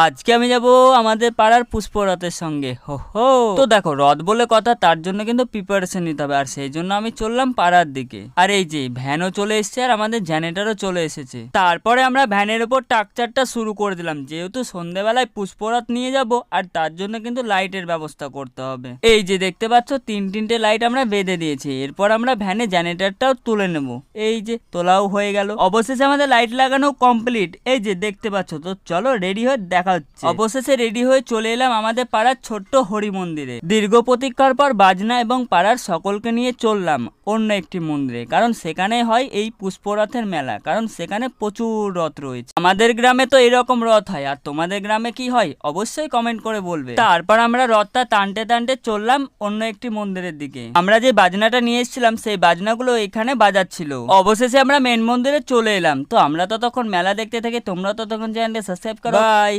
আজকে আমি যাব আমাদের পাড়ার পুষ্পরথের সঙ্গে। হো হো, তো দেখো রথ বলে কথা, তার জন্য কিন্তু প্রিপারেশন নিতে হবে, আর সেই জন্য আমি চললাম পাড়ার দিকে। আর এই যে ভ্যানও চলে এসেছে আর আমাদের জেনারেটরও চলে এসেছে। তারপরে আমরা ভ্যানের উপর টাকচারটা শুরু করে দিলাম, যেহেতু সন্ধ্যেবেলায় পুষ্পরথ নিয়ে যাব, আর তার জন্য কিন্তু লাইটের ব্যবস্থা করতে হবে। এই যে দেখতে পাচ্ছ তিনটে লাইট আমরা বেঁধে দিয়েছি। এরপর আমরা ভ্যানে জেনারেটরটাও তুলে নেব। এই যে তোলাও হয়ে গেল। অবশেষে আমাদের লাইট লাগানো কমপ্লিট। এই যে দেখতে পাচ্ছ। তো চলো রেডি হয়ে দেখা হচ্ছে। অবশেষে রেডি হয়ে চলে এলাম আমাদের পাড়ার ছোট্ট হরি মন্দিরে। দীর্ঘ প্রতীক্ষার পর বাজনা এবং পাড়ার সকলকে নিয়ে চললাম অন্য একটি মন্দিরে, কারণ সেখানে হয় এই পুষ্পরথের মেলা, কারণ সেখানে প্রচুর রথ রয়েছে। আমাদের গ্রামে তো এরকম রথ হয়, আর তোমাদের গ্রামে কি হয় অবশ্যই কমেন্ট করে বলবে। তারপর আমরা রথটা টানতে টানতে চললাম অন্য একটি মন্দিরের দিকে। আমরা যে বাজনাটা নিয়ে এসেছিলাম সেই বাজনাগুলো এখানে বাজাচ্ছিল। অবশেষে আমরা মেন মন্দিরে চলে এলাম। তো আমরা তো তখন মেলা দেখতে থাকি, তোমরা তো তখন চ্যানেলটা সাবস্ক্রাইব করো। বাই।